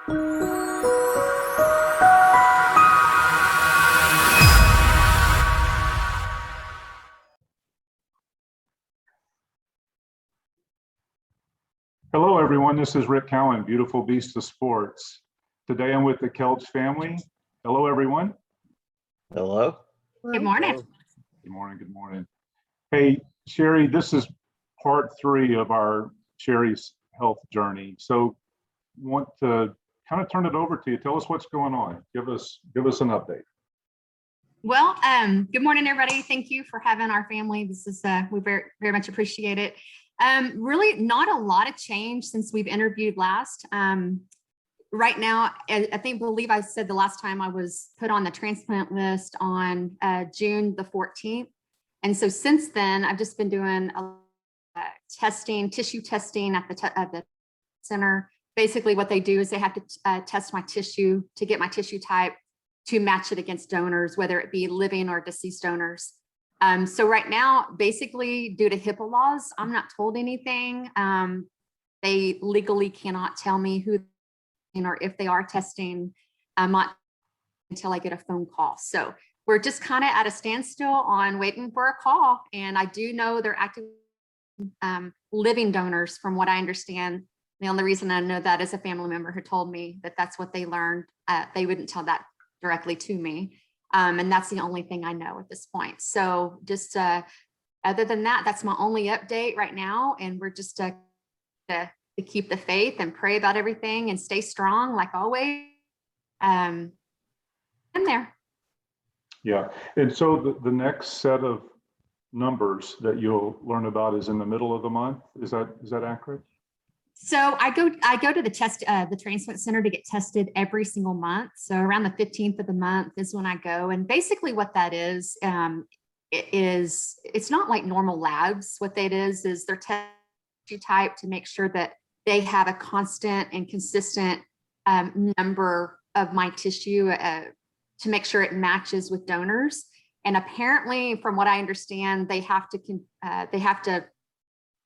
Hello, everyone. This is Rick Cowan, Beautiful Beast of Sports. Today I'm with the Kelch family. Hello, everyone. Hello. Good morning. Hello. Good morning. Good morning. Hey, Sherry, this is part 3 of our Sherry's health journey. So want to kind of turn it over to you. Tell us what's going on. Give us an update. Well, good morning, everybody. Thank you for having our family. This is we very much appreciate it. Really not a lot of change since we've interviewed last. Right now, I believe I said the last time I was put on the transplant list on June the 14th. And so since then, I've just been doing tissue testing at the center. Basically what they do is they have to test my tissue to get my tissue type to match it against donors, whether it be living or deceased donors. So right now, basically due to HIPAA laws, I'm not told anything. They legally cannot tell me who or if they are testing, not until I get a phone call. So we're just kind of at a standstill on waiting for a call. And I do know they're active living donors from what I understand. The only reason I know that is a family member who told me that that's what they learned. They wouldn't tell that directly to me. And that's the only thing I know at this point. So just other than that, that's my only update right now. And we're just to keep the faith and pray about everything and stay strong like always. I'm there. Yeah. And so the next set of numbers that you'll learn about is in the middle of the month. Is that accurate? So I go to the transplant center to get tested every single month. So around the 15th of the month is when I go. And basically what that is, it's not like normal labs. What that is they're tissue type to make sure that they have a constant and consistent number of my tissue to make sure it matches with donors. And apparently, from what I understand, they have to continue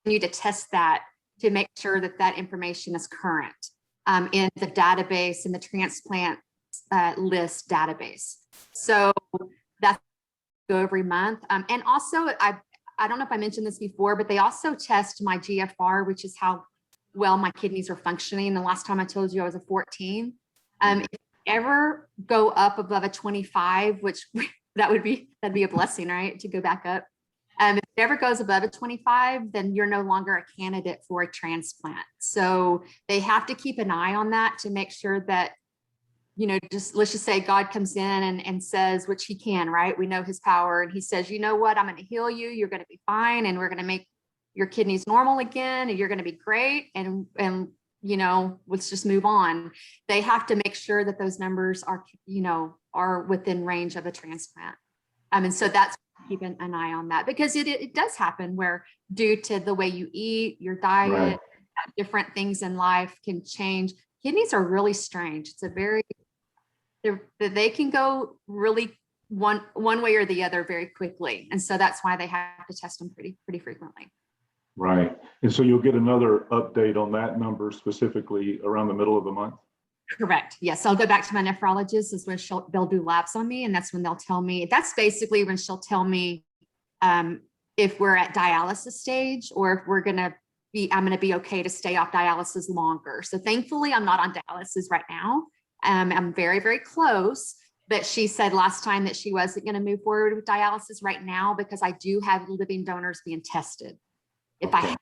to test that to make sure that that information is current in the database, in the transplant list database. So that's go every month. And also, I don't know if I mentioned this before, but they also test my GFR, which is how well my kidneys are functioning. The last time I told you I was a 14. If you ever go up above a 25, which that'd be a blessing, right? To go back up. If it ever goes above a 25, then you're no longer a candidate for a transplant. So they have to keep an eye on that to make sure that, let's just say God comes in and says, which he can, right? We know his power. And he says, you know what, I'm going to heal you. You're going to be fine. And we're going to make your kidneys normal again. And you're going to be great. And let's just move on. They have to make sure that those numbers are within range of a transplant. And so that's keeping an eye on that, because it does happen where due to the way you eat, your diet, right, different things in life can change. Kidneys are really strange. It's they can go really one way or the other very quickly. And so that's why they have to test them pretty frequently. Right. And so you'll get another update on that number specifically around the middle of the month? Correct. Yes. I'll go back to my nephrologist is when they'll do labs on me. And that's when they'll tell me, that's basically when she'll tell me if we're at dialysis stage or if I'm going to be okay to stay off dialysis longer. So thankfully I'm not on dialysis right now. I'm very, very close, but she said last time that she wasn't going to move forward with dialysis right now because I do have living donors being tested. If I had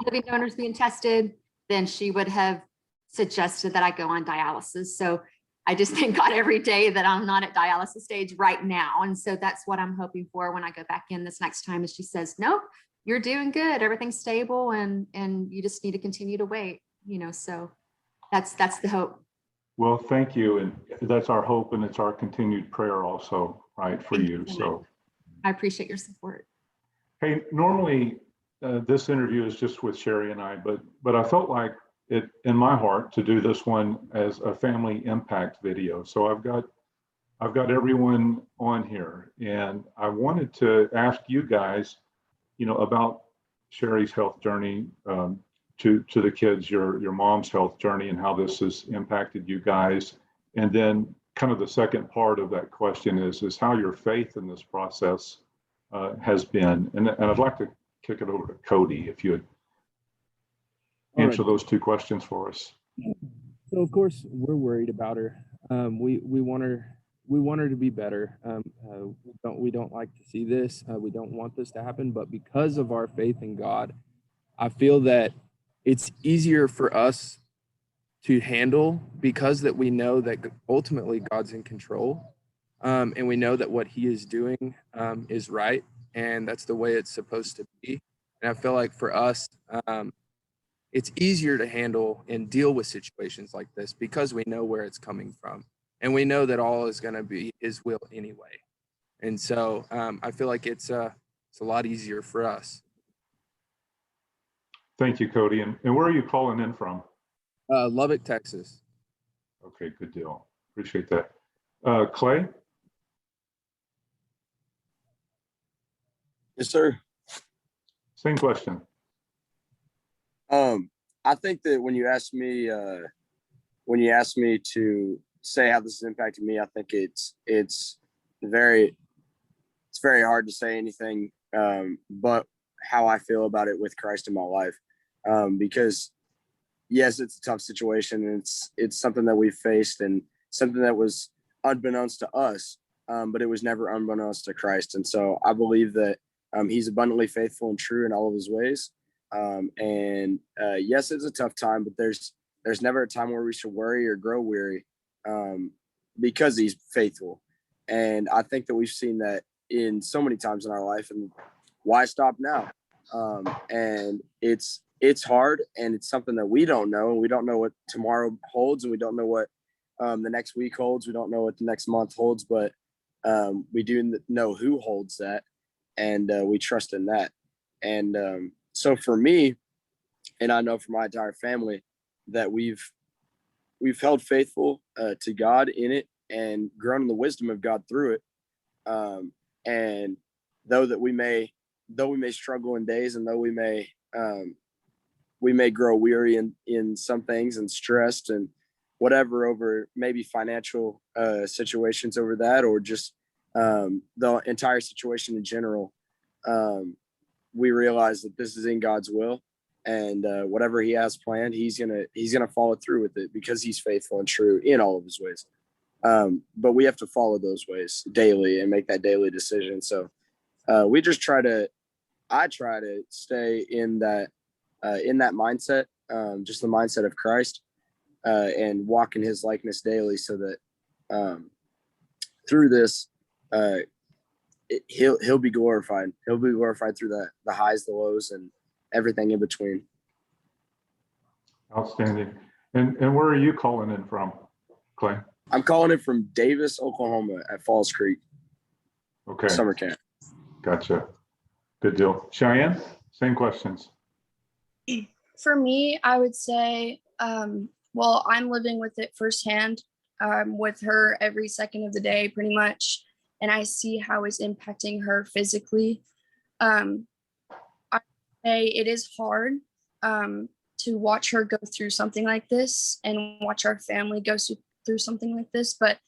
living donors being tested, then she would have suggested that I go on dialysis. So I just thank God every day that I'm not at dialysis stage right now. And so that's what I'm hoping for when I go back in this next time is she says, nope, you're doing good. Everything's stable and you just need to continue to wait, so that's the hope. Well, thank you. And that's our hope and it's our continued prayer also, right, for you. So I appreciate your support. Hey, normally this interview is just with Sherry and I, but I felt like it in my heart to do this one as a family impact video. So I've got everyone on here, and I wanted to ask you guys, about Sherry's health journey. to the kids your mom's health journey and how this has impacted you guys. And then kind of the second part of that question is how your faith in this process has been. And I'd like to kick it over to Cody, if you would answer those two questions for us. So of course we're worried about her. We want her to be better. We don't like to see this. We don't want this to happen. But because of our faith in God, I feel that it's easier for us to handle, because that we know that ultimately God's in control, and we know that what He is doing is right, and that's the way it's supposed to be. And I feel like for us, it's easier to handle and deal with situations like this because we know where it's coming from, and we know that all is going to be His will anyway. And so I feel like it's a lot easier for us. Thank you, Cody. And where are you calling in from? Lubbock, Texas. Okay, good deal. Appreciate that. Clay? Yes, sir. Same question. I think that when you asked me to say how this has impacted me, I think it's very hard to say anything but how I feel about it with Christ in my life. Because yes, it's a tough situation, and it's something that we faced and something that was unbeknownst to us, but it was never unbeknownst to Christ. And so I believe that He's abundantly faithful and true in all of His ways. Yes, it's a tough time, but there's never a time where we should worry or grow weary, because He's faithful. And I think that we've seen that in so many times in our life. And why stop now? And it's hard, and it's something that we don't know, and we don't know what tomorrow holds, and we don't know what the next week holds. We don't know what the next month holds, but we do know who holds that, and we trust in that. And so for me, and I know for my entire family, that we've held faithful to God in it and grown in the wisdom of God through it. And though we may struggle in days, and though we may grow weary in some things and stressed and whatever over maybe financial situations over that, or just the entire situation in general, we realize that this is in God's will, and whatever He has planned, He's gonna follow through with it, because He's faithful and true in all of His ways. But we have to follow those ways daily and make that daily decision. So I try to stay in that mindset, just the mindset of Christ, and walk in His likeness daily, so that through this, he'll be glorified. He'll be glorified through the highs, the lows, and everything in between. Outstanding. And where are you calling in from, Clay? I'm calling it from Davis, Oklahoma, at Falls Creek. Okay. Summer camp. Gotcha. Good deal. Cheyenne, same questions. For me, I would say, well, I'm living with it firsthand, with her every second of the day, pretty much. And I see how it's impacting her physically. I say it is hard to watch her go through something like this, and watch our family go through something like this. But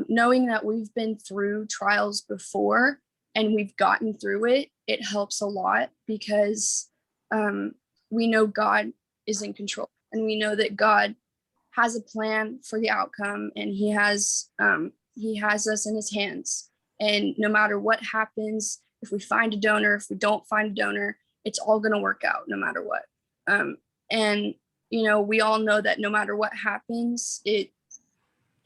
knowing that we've been through trials before and we've gotten through it, it helps a lot, because we know God is in control, and we know that God has a plan for the outcome, and He has us in His hands. And no matter what happens, if we find a donor, if we don't find a donor, it's all going to work out no matter what. And we all know that no matter what happens, it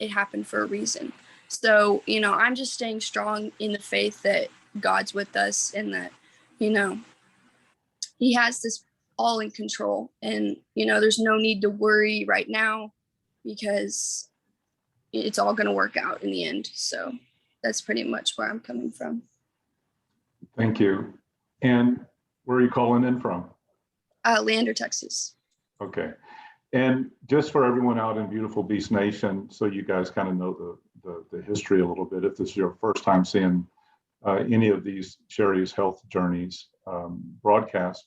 happened for a reason. So I'm just staying strong in the faith that God's with us, and that He has this all in control. And there's no need to worry right now, because it's all going to work out in the end. So that's pretty much where I'm coming from. Thank you. And where are you calling in from? Lander, Texas. Okay. And just for everyone out in beautiful Beast Nation, so you guys kind of know the history a little bit, if this is your first time seeing any of these Sherry's Health Journeys broadcasts,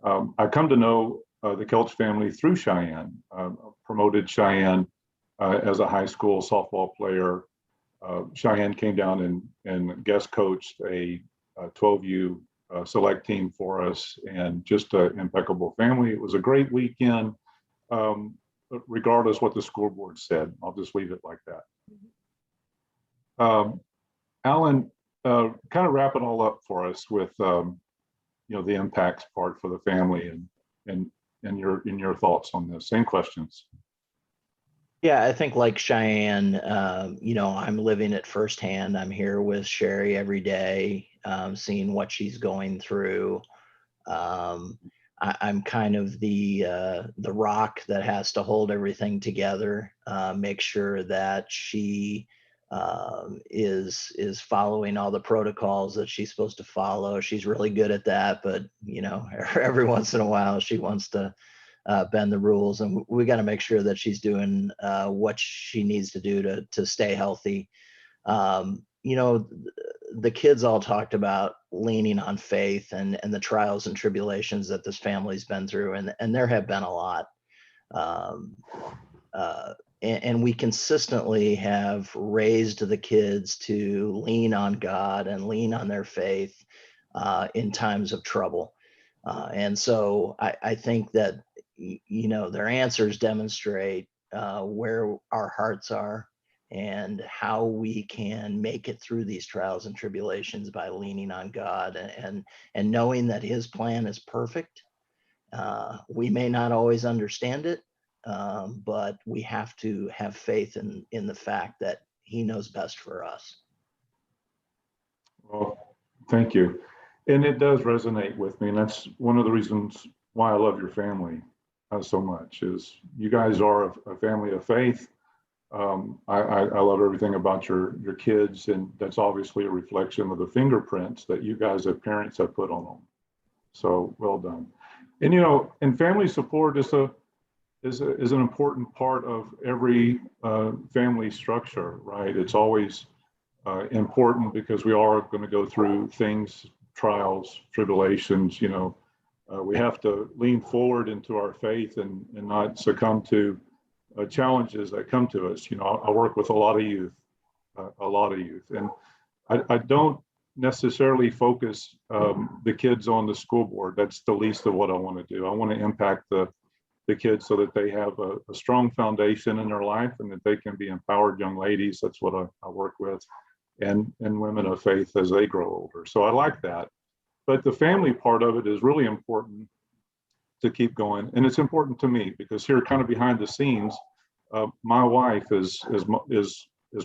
I come to know the Kelch family through Cheyenne, promoted Cheyenne as a high school softball player. Cheyenne came down and guest coached a 12U select team for us, and just an impeccable family. It was a great weekend, regardless what the school board said. I'll just leave it like that. Alan, kind of wrap it all up for us with the impacts part for the family, and your thoughts on this. Same questions. Yeah, I think like Cheyenne, I'm living it firsthand. I'm here with Sherry every day, seeing what she's going through. I'm kind of the rock that has to hold everything together, make sure that she is following all the protocols that she's supposed to follow. She's really good at that, but every once in a while she wants to bend the rules, and we got to make sure that she's doing what she needs to do to stay healthy. The kids all talked about leaning on faith and the trials and tribulations that this family's been through, and there have been a lot. And we consistently have raised the kids to lean on God and lean on their faith in times of trouble. And so I think that, their answers demonstrate where our hearts are and how we can make it through these trials and tribulations by leaning on God and knowing that his plan is perfect. We may not always understand it, but we have to have faith in the fact that he knows best for us. Well, thank you. And it does resonate with me. And that's one of the reasons why I love your family so much, is you guys are a family of faith. I love everything about your kids, and that's obviously a reflection of the fingerprints that you guys as parents have put on them. So well done. And and family support is an important part of every family structure, right? It's always important because we are going to go through things, trials, tribulations. We have to lean forward into our faith and not succumb to challenges that come to us. I work with a lot of youth, and I don't necessarily focus the kids on the school board. That's the least of what I want to do. I want to impact the kids so that they have a strong foundation in their life and that they can be empowered young ladies. That's what I work with, and women of faith as they grow older. So I like that. But the family part of it is really important to keep going. And it's important to me because here, kind of behind the scenes, my wife is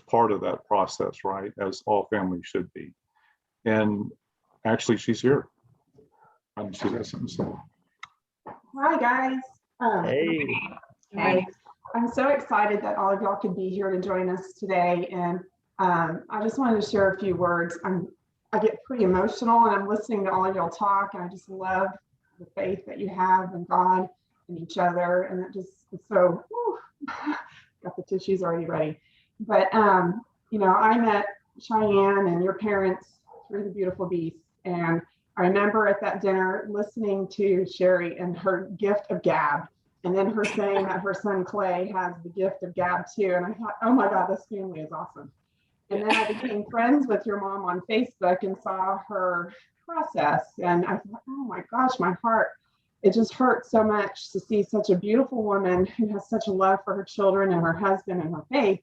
part of that process, right? As all families should be. And actually, she's here. She has something to say. Hi, guys. Hey. I'm so excited that all of y'all could be here to join us today. And I just wanted to share a few words. I get pretty emotional and I'm listening to all of y'all talk, and I just love the faith that you have in God and each other. And it just is so, got the tissues already ready. But, I met Cheyenne and your parents through the Beautiful Beast. And I remember at that dinner listening to Sherry and her gift of gab, and then her saying that her son Clay has the gift of gab too. And I thought, oh my God, this family is awesome. And then I became friends with your mom on Facebook and saw her process. And I thought, oh my gosh, my heart, it just hurts so much to see such a beautiful woman who has such a love for her children and her husband and her faith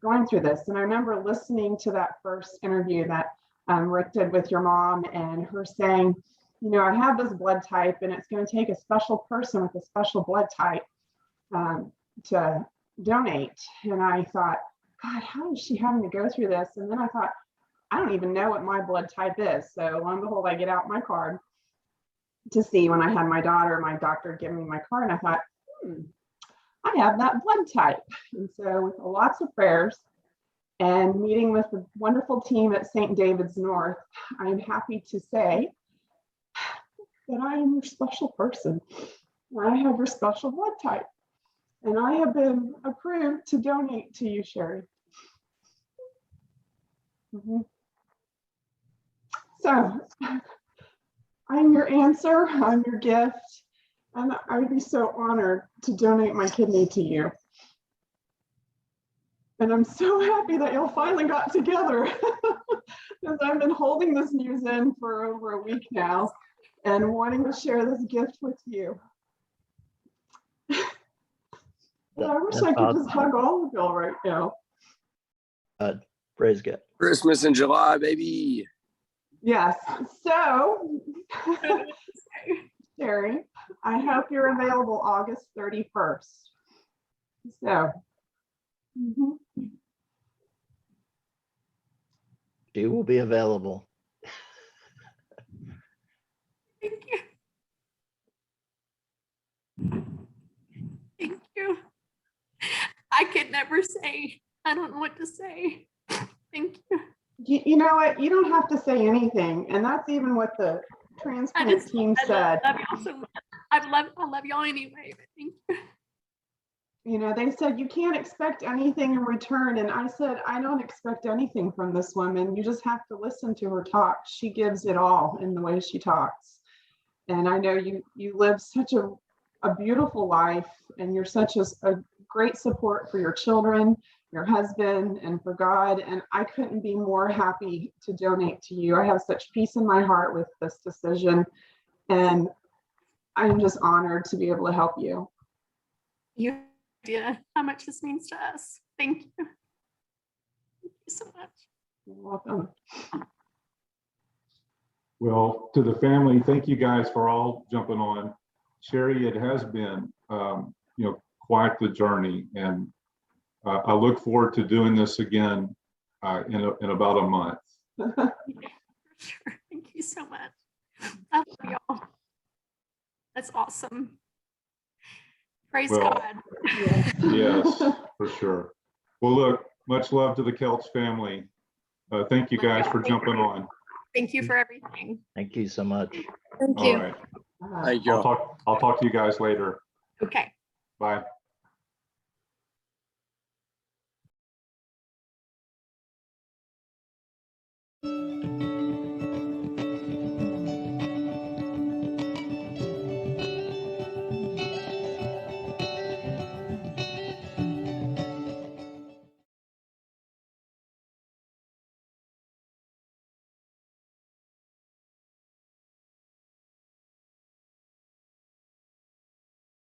going through this. And I remember listening to that first interview that Rick did with your mom, and her saying, I have this blood type and it's going to take a special person with a special blood type to donate. And I thought, God, how is she having to go through this? And then I thought, I don't even know what my blood type is. So lo and behold, I get out my card to see when I had my doctor give me my card. And I thought, I have that blood type. And so with lots of prayers and meeting with the wonderful team at St. David's North, I'm happy to say that I am your special person. I have your special blood type. And I have been approved to donate to you, Sherry. So I'm your answer, I'm your gift. And I would be so honored to donate my kidney to you. And I'm so happy that y'all finally got together because I've been holding this news in for over a week now and wanting to share this gift with you. And I wish I could just hug all of y'all right now. Praise God. Christmas in July, baby. Yes. So, Sherry, I hope you're available August 31st. So, She will be available. Thank you. Thank you. I could never say, I don't know what to say. Thank you. you know what? You don't have to say anything. And that's even what the transplant team said. I love y'all so much. I love y'all anyway, but thank you. You know, they said you can't expect anything in return. And I said, I don't expect anything from this woman. You just have to listen to her talk. She gives it all in the way she talks. And I know you live such a beautiful life, and you're such a great support for your children, your husband, and for God. And I couldn't be more happy to donate to you. I have such peace in my heart with this decision. And I'm just honored to be able to help you. You have no idea how much this means to us. Thank you. Thank you so much. You're welcome. Well, to the family, thank you guys for all jumping on. Sherry, it has been, quite the journey, and I look forward to doing this again in about a month. Yeah, for sure. Thank you so much. I love y'all. That's awesome. Praise Well, God. Yes, for sure. Well, look, much love to the Kelch family. Thank you guys for jumping on. Thank you for everything. Thank you so much. Thank All you. right. Thank you. I'll talk to you guys later. Okay. Bye.